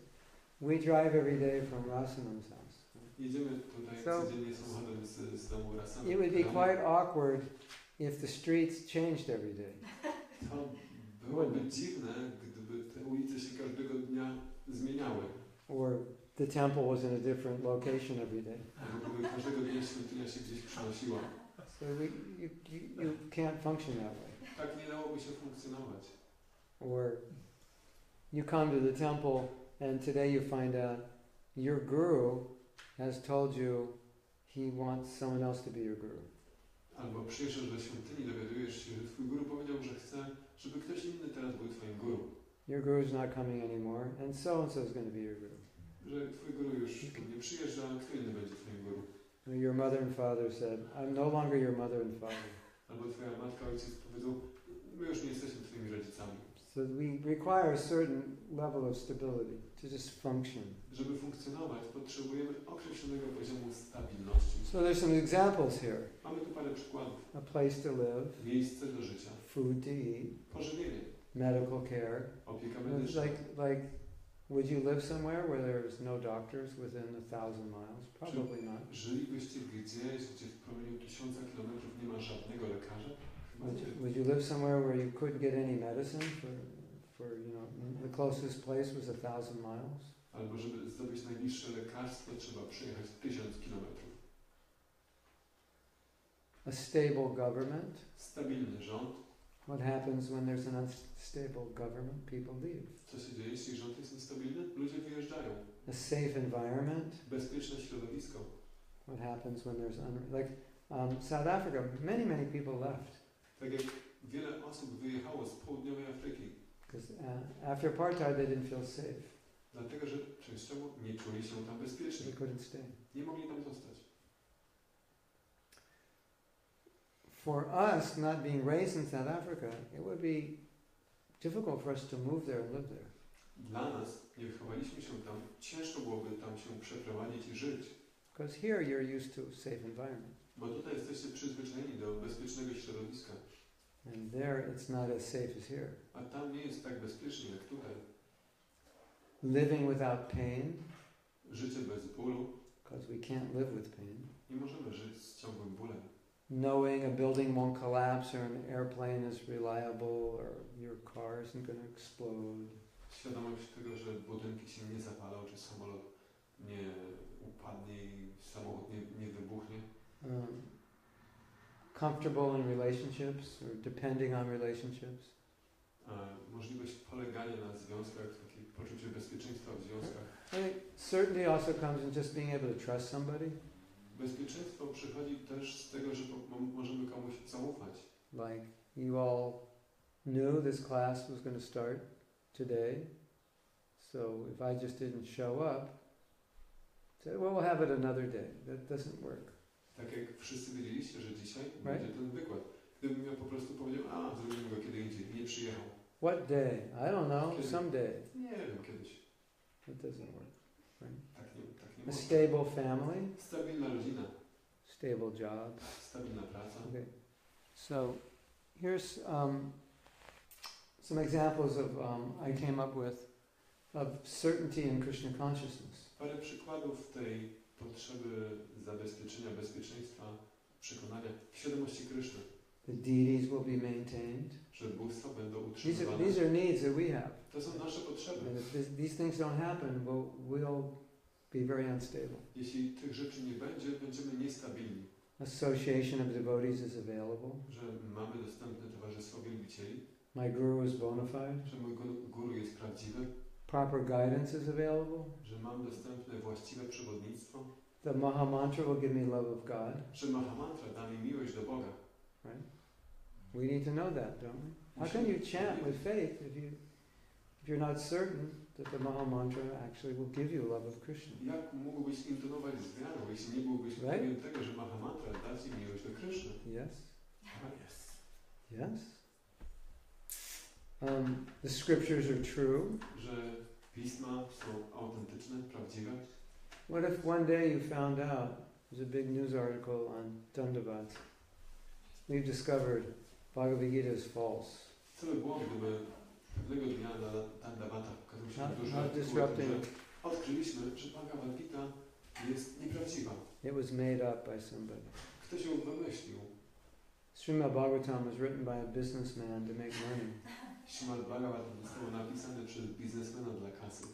We drive every day from Rasanam's house. jedziemy tutaj So- codziennie samochodem z domu Rasana. It would be quite awkward if the streets changed every day. To byłoby dziwne, gdyby te ulice się każdego dnia zmieniały. Or the temple was in a different location every day. Albo gdyby każdego dnia świątynia się gdzieś przenosiła. So you can't function that way. Tak nie dałoby się funkcjonować. Or you come to the temple and today you find out your guru has told you he wants someone else to be your guru. Albo przyjeżdżasz do świątyni, dowiadujesz się, że twój guru powiedział, że chce, żeby ktoś inny teraz był twoim guru. Your guru's not coming anymore, and so is going to be your guru. Że twój guru już nie przyjeżdża, a kto inny będzie twoim guru. Your mother and father said, I'm no longer your mother and father. Albo twoja matka, ojciec powiedzą, my już nie jesteśmy twoimi rodzicami. So we require a certain level of stability to just function. Żeby funkcjonować, potrzebujemy określonego poziomu stabilności. So there's some examples here. Mamy tu parę przykładów. A place to live, Miejsce do życia, food to eat, pożywienie, medical care. opieka It's medyczna. like, would you live somewhere where there's no doctors within 1,000 miles? Probably not. Żylibyście gdzieś, gdzie w promieniu 1000 kilometrów nie ma żadnego lekarza? Chyba nie. Would you live somewhere where you couldn't get any medicine for the closest place was 1,000 miles? Albo żeby zdobyć najbliższe lekarstwo, trzeba przejechać 1000 kilometrów. A stable government. Stabilny rząd. What happens when there's an unstable government? People leave. Co się dzieje, jeśli rząd jest niestabilny? Ludzie wyjeżdżają. A safe environment. Bezpieczne środowisko. What happens when there's South Africa? Many people left Tak jak wiele osób wyjechało z południowej Afryki. because after apartheid they didn't feel safe. Dlatego, że częściowo nie czuli się tam bezpiecznie. They couldn't stay. Nie mogli tam zostać. For us, not being raised in South Africa, it would be difficult for us to move there and live there. Dla nas, nie wychowaliśmy się tam, ciężko byłoby tam się przeprowadzić i żyć. Because here you're used to safe environment. Bo tutaj jesteście przyzwyczajeni do bezpiecznego środowiska. And there it's not as safe as here. A tam nie jest tak bezpiecznie jak tutaj. Living without pain, Życie bez bólu. because we can't live with pain. Nie możemy żyć z ciągłym knowing a building won't collapse or an airplane is reliable or your car isn't going to explode. Świadomość tego, że budynki się nie zapalą, czy samolot nie upadnie i samochód nie wybuchnie. Comfortable in relationships or depending on relationships. Możliwość polegania na związkach, takie poczucie bezpieczeństwa w związkach. I think certainty also comes in just being able to trust somebody. Bezpieczeństwo przychodzi też z tego, że możemy komuś zaufać. Like you all knew this class was going to start today, so if I just didn't show up, say, well, we'll have it another day. That doesn't work. Tak jak wszyscy wiedzieliście, że dzisiaj będzie ten wykład. Gdybym ja po prostu powiedział, zrobimy go kiedy indziej i nie przyjechał. What day? I don't know. Kiedy? Someday. Nie wiem, kiedyś. It doesn't work. Right? Tak nie A może. stable family. Stabilna rodzina. Stable job. Stabilna praca. Okay. So here's some examples of I came up with of certainty in Krishna consciousness. Parę przykładów tej potrzeby zabezpieczenia bezpieczeństwa, przekonania w świadomości Kryszny. The deities will be maintained. Że bóstwa będą utrzymywane. These are needs that we have. To są nasze potrzeby. And if these things don't happen, we'll be very unstable. Jeśli tych rzeczy nie będzie, będziemy niestabilni. Association of devotees is available. Że mamy dostępne towarzystwo wielbicieli. My guru is bona fide. Że mój guru jest prawdziwy. Proper guidance is available. Że mam dostępne właściwe przewodnictwo. The Maha Mantra will give me love of God. Że Maha Mantra da mi miłość do Boga. Right? We need to know that, don't we? How can you chant with faith if you're not certain that the Maha Mantra actually will give you love of Krishna? Jak mógłbyś intonować z wiarą, jeśli nie byłbyś pewien tego, że Maha Mantra da ci miłość do Kryszny? Yes. Yes. Yes. The scriptures are true. Że pisma są autentyczne, prawdziwe. What if one day you found out, there's a big news article on Dandavat, we've discovered Bhagavad Gita is false. Co by było, gdyby pewnego dnia na Dandavatach pokazał się duży disrupting. Odkryliśmy, że Bhagavad Gita jest nieprawdziwa. It was made up by somebody. Ktoś ją wymyślił. Srimad Bhagavatam was written by a businessman to make money. Srimad Bhagavatam został napisany przez biznesmena dla kasy.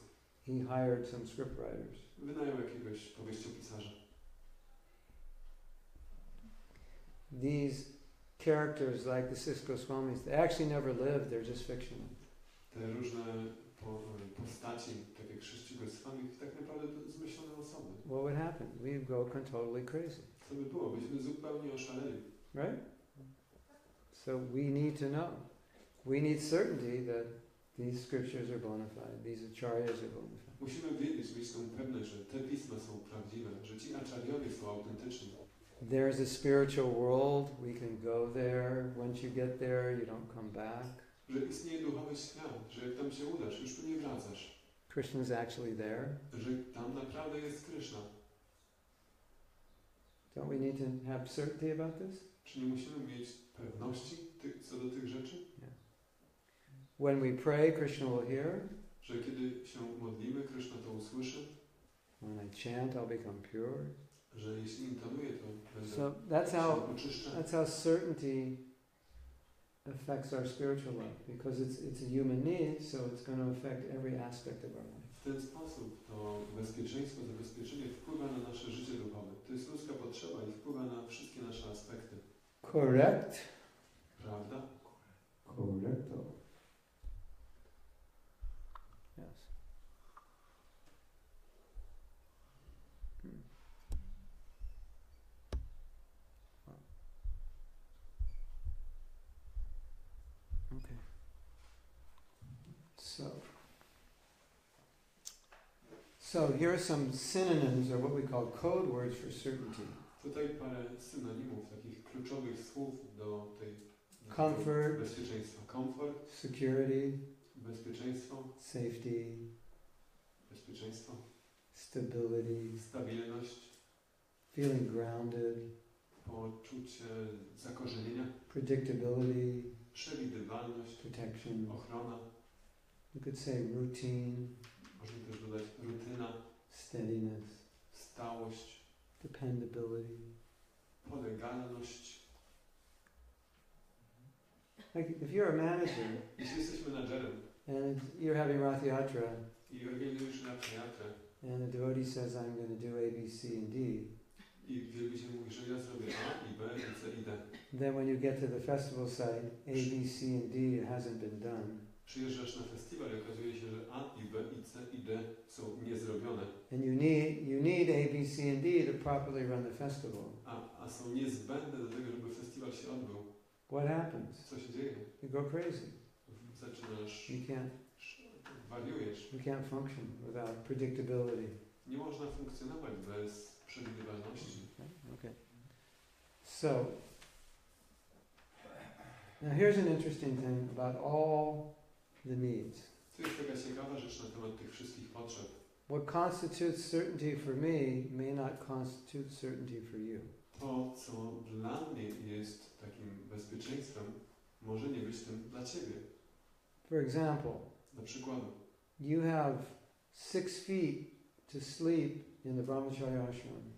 He hired some scriptwriters. Wynajął jakiegoś powieściopisarza. These characters like the Six Goswamis, they actually never lived, they're just fictional. Te różne postaci, tak jak sześciu Goswami, tak naprawdę to zmyślone osoby. What would happen? We'd go totally crazy. Co by było? Byśmy zupełnie oszaleli. Right? So we need to know. We need certainty that these scriptures are bona fide, these acharyas are bona fide. Musimy wiedzieć, mieć tą pewność, że te pisma są prawdziwe, że ci acharyowie są autentyczni. There's a spiritual world, we can go there. Once you get there, you don't come back. Że istnieje duchowy świat, że jak tam się udasz, już tu nie wracasz. Krishna is actually there. Że tam naprawdę jest Kryszna. Don't we need to have certainty about this? Czy nie musimy mieć pewności co do tych rzeczy? Yeah. When we pray, Krishna will hear. Że kiedy się modlimy, Kryszna to usłyszy. When I chant, I'll become pure. Że jeśli intonuję, to będę So that's how certainty affects our spiritual life, because it's a human need, so it's going to affect every aspect of our life. W ten sposób to bezpieczeństwo, zabezpieczenie wpływa na nasze życie duchowe. To jest ludzka potrzeba i wpływa na wszystkie nasze aspekty. Correct. Prawda? Correcto. Yes. Okay. So here are some synonyms, or what we call code words for certainty. Tutaj parę synonimów, takich kluczowych słów do tej Comfort, bezpieczeństwa. Komfort, security, bezpieczeństwo, safety, bezpieczeństwo, stability, stabilność, feeling grounded, poczucie zakorzenienia, predictability, przewidywalność, protection. ochrona. You could say routine, Można też dodać rutyna, steadiness, stałość, dependability. polegalność, Like if you're a manager Jeśli jesteś menadżerem and you're having Rath Yatra i organizujesz Rathayatrę and the devotee says, I'm going to do A, B, C, and D, i wielbiciel mówi, że ja zrobię A, i B, i C, i D. then when you get to the festival site, A, B, C, and D hasn't been done. Przyjeżdżasz na festiwal i okazuje się, że A, i B, i C, i D są niezrobione. And you need A, B, C, and D to properly run the festival. A są niezbędne do tego, żeby festiwal się odbył. What happens? Co się dzieje? You go crazy. Zaczynasz... Wariujesz. You can't function without predictability. Nie można funkcjonować bez przewidywalności. Okay. So, now here's an interesting thing about all the needs. To jest taka ciekawa rzecz na temat tych wszystkich potrzeb. What constitutes certainty for me may not constitute certainty for you. To, co dla mnie jest takim bezpieczeństwem, może nie być tym dla Ciebie. For example, Na przykładu, you have 6 feet to sleep in the brahmacharya ashram.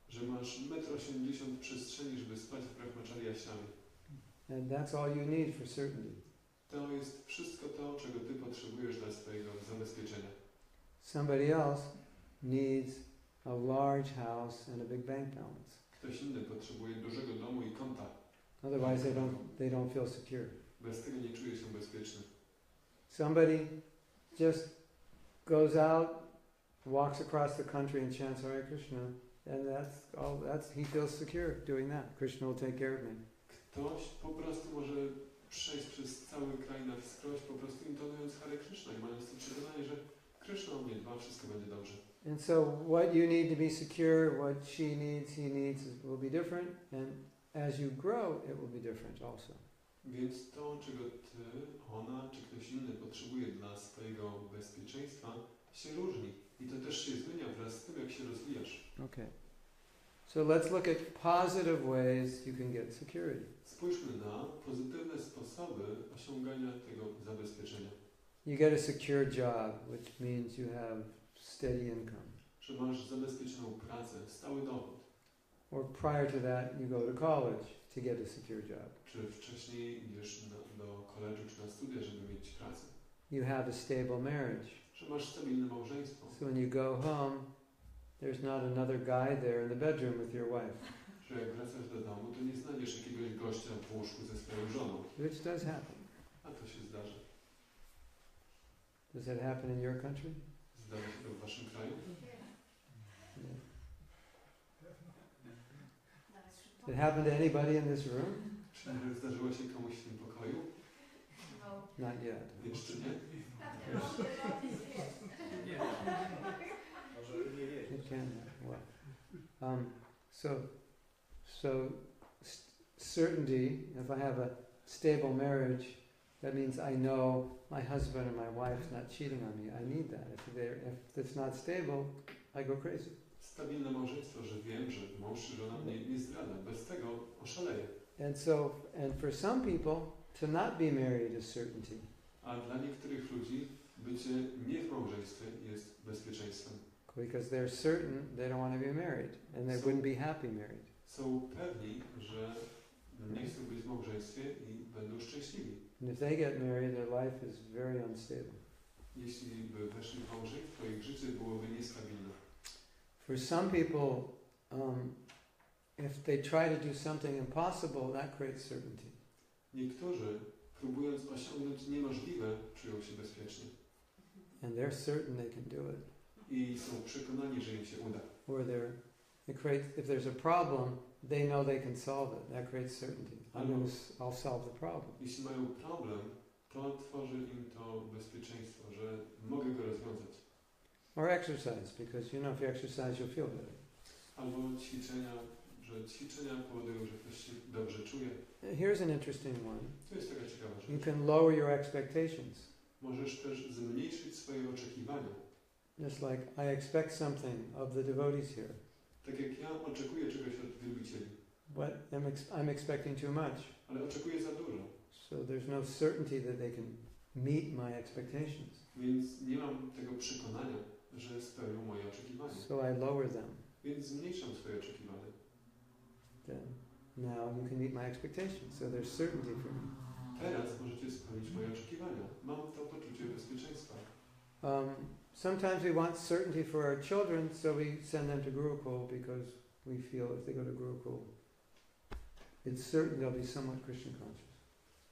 że masz 1,80 m przestrzeni, żeby spać w brahmacharya ashramie. And that's all you need for certainty. To jest wszystko to, czego Ty potrzebujesz dla swojego zabezpieczenia. Somebody else needs a large house and a big bank balance. Ktoś inny potrzebuje dużego domu i konta. Otherwise they don't feel secure. Bez tego nie czuje się bezpieczny. Somebody just goes out, walks across the country and chants Hare Krishna, and he feels secure doing that. Krishna will take care of me. Ktoś po prostu może przejść przez cały kraj na wskroś, po prostu intonując Hare Krishna i mając to przekonanie, że Krishna o mnie dba, wszystko będzie dobrze. And so what you need to be secure, what she needs, he needs will be different, and as you grow, it will be different also. Więc to, czego Ty, ona czy ktoś inny potrzebuje dla swojego bezpieczeństwa, się różni. I to też się zmienia wraz z tym, jak się rozwijasz. Okay. So let's look at positive ways you can get security. Spójrzmy na pozytywne sposoby osiągania tego zabezpieczenia. You get a secure job, which means you have steady income. Że masz zabezpieczoną pracę, stały dochód. Or prior to that, you go to college to get a secure job. Czy wcześniej idziesz do koledżu czy na studia, żeby mieć pracę. You have a stable marriage. Że masz stabilne małżeństwo. So when you go home, there's not another guy there in the bedroom with your wife. Że jak wracasz do domu, to nie znajdziesz jakiegoś gościa w łóżku ze swoją żoną. Which does happen. A to się zdarza. Does that happen in your country? Zdarza się to w waszym kraju? Yeah. Did it happen to anybody in this room? Czy zdarzyło się komuś w tym pokoju? Not yet. Jeszcze nie? It can. Well, so certainty. If I have a stable marriage, that means I know my husband or my wife's not cheating on me. I need that. If it's not stable, I go crazy. Stabilne małżeństwo, że wiem, że mąż czy żona mnie nie zdradza. Bez tego oszaleję. And for some people, to not be married is certainty. A dla niektórych ludzi bycie nie w małżeństwie jest bezpieczeństwem. Because they're certain they don't want to be married and they wouldn't be happy married. Są pewni, że nie chcą być w małżeństwie i będą szczęśliwi. And if they get married, their life is very unstable. Jeśli by weszli w małżeństwo, ich życie byłoby niestabilne. For some people, if they try to do something impossible, that creates certainty. Niektórzy, próbując osiągnąć niemożliwe, czują się bezpiecznie. And they're certain they can do it. I są przekonani, że im się uda. Or if there's a problem, they know they can solve it. That creates certainty. I'll solve the problem. Jeśli mają problem, to tworzy im to bezpieczeństwo, że mogę go rozwiązać. Or exercise, because if you exercise, you'll feel better. Albo że ćwiczenia powodują, że ktoś się dobrze czuje. Here's an interesting one. To jest taka ciekawa rzecz. You can lower your expectations. Możesz też zmniejszyć swoje oczekiwania. Just like I expect something of the devotees here. Tak jak ja oczekuję czegoś od wielbicieli. But I'm expecting too much. Ale oczekuję za dużo. So there's no certainty that they can meet my expectations. Więc nie mam tego przekonania, że spełnią moje oczekiwania. So I lower them. Więc zmniejszam swoje oczekiwania. Then now you can meet my expectations. So there's certainty for me. Teraz możecie spełnić moje oczekiwania. Mam to poczucie bezpieczeństwa. Sometimes we want certainty for our children, so we send them to Gurukul because we feel if they go to Gurukul, it's certain they'll be somewhat Krishna conscious.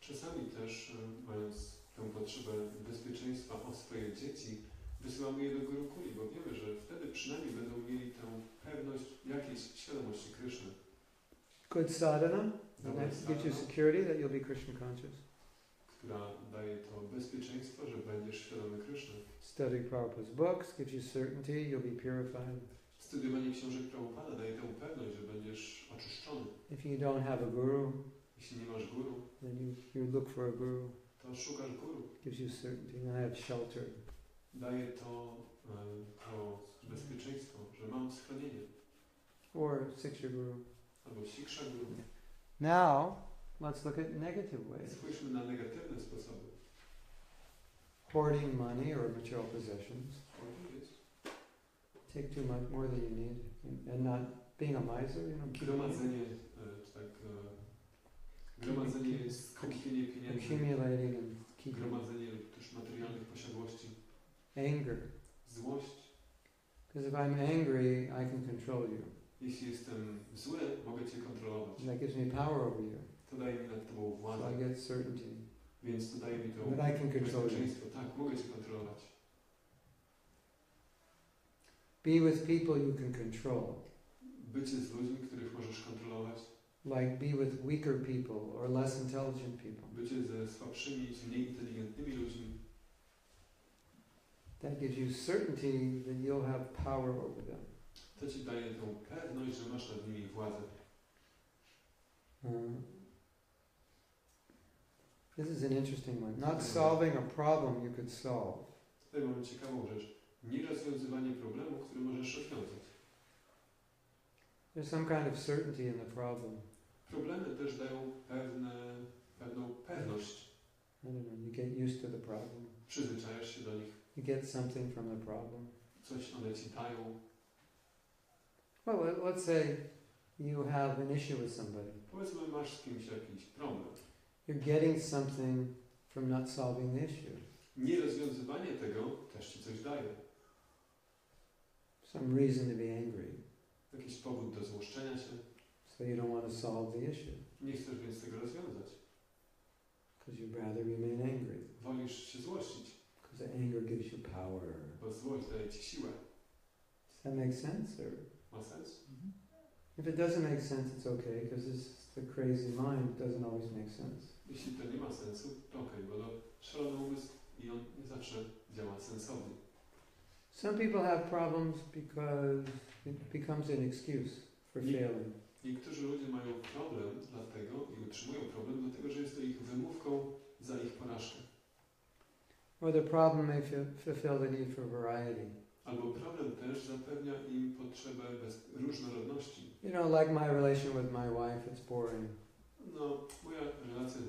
Czasami też, mając tę potrzebę bezpieczeństwa o swoje dzieci, wysyłamy je do Gurukuli, bo wiemy, że wtedy przynajmniej będą mieli tę pewność jakiejś świadomości Kryszny. Good sadhana, Dobra that gives you sadhana, security that you'll be Krishna conscious. która daje to bezpieczeństwo, że będziesz świadomy Kryszny. Study Prabhupada's books gives you certainty you'll be purified. Studiowanie książek Prabhupada daje tę pewność, że będziesz oczyszczony. If you don't have a guru, Jeśli nie masz guru, then you look for a guru. to szukasz guru. Gives you certainty. And I have shelter. Daje to bezpieczeństwo, że mam schronienie. Or Siksha guru. Albo siksza guru. Now, let's look at negative ways. Spójrzmy na negatywne sposoby. Hoarding money or material possessions. Take too much, more than you need. And not being a miser, Gromadzenie, gromadzenie, skupienie pieniędzy, accumulating and keeping. gromadzenie lub też materialnych posiadłości, Anger. złość. Because if I'm angry, I can control you. Jeśli jestem zły, mogę Cię kontrolować. That gives me power over you. To daje mi nad Tobą So władzę, I get certainty. więc to daje mi to That I can control you. bezpieczeństwo. Tak, mogę Cię kontrolować. Be with people you can control. Bycie z ludźmi, których możesz kontrolować. Like be with weaker people or less intelligent people. Bycie ze słabszymi, mniej inteligentnymi ludźmi. That gives you certainty that you'll have power over them. To Ci daje tą pewność, że masz nad nimi władzę. This is an interesting one. Not solving a problem you could solve. Tutaj mamy ciekawą rzecz. Nierozwiązywanie problemu, który możesz rozwiązać. There's some kind of certainty in the problem. Problemy też dają pewną pewność. I don't know, you get used to the problem. Przyzwyczajasz się do nich. You get something from the problem. Coś one Ci dają. Well, let's say you have an issue with somebody. Powiedzmy, masz z kimś jakiś problem. You're getting something from not solving the issue. Nierozwiązywanie tego też Ci coś daje. Some reason to be angry. Jakiś powód do złoszczenia się. So you don't want to solve the issue. Nie chcesz więc tego rozwiązać. Because you'd rather remain angry. Wolisz się złościć. Because the anger gives you power. Bo złość daje Ci siłę. Does that make sense? Or Ma sens? if it doesn't make sense, it's okay, because the crazy mind doesn't always make sense. Jeśli to nie ma sensu, to okej, bo to szalony umysł i on nie zawsze działa sensownie. Some people have problems because it becomes an excuse for failing. Niektórzy ludzie mają problem dlatego i utrzymują problem dlatego, że jest to ich wymówką za ich porażkę. Or the problem may fulfill the need for variety. Albo problem też zapewnia im potrzebę różnorodności. You know, like my relation with my wife, it's boring. No, moja relacja z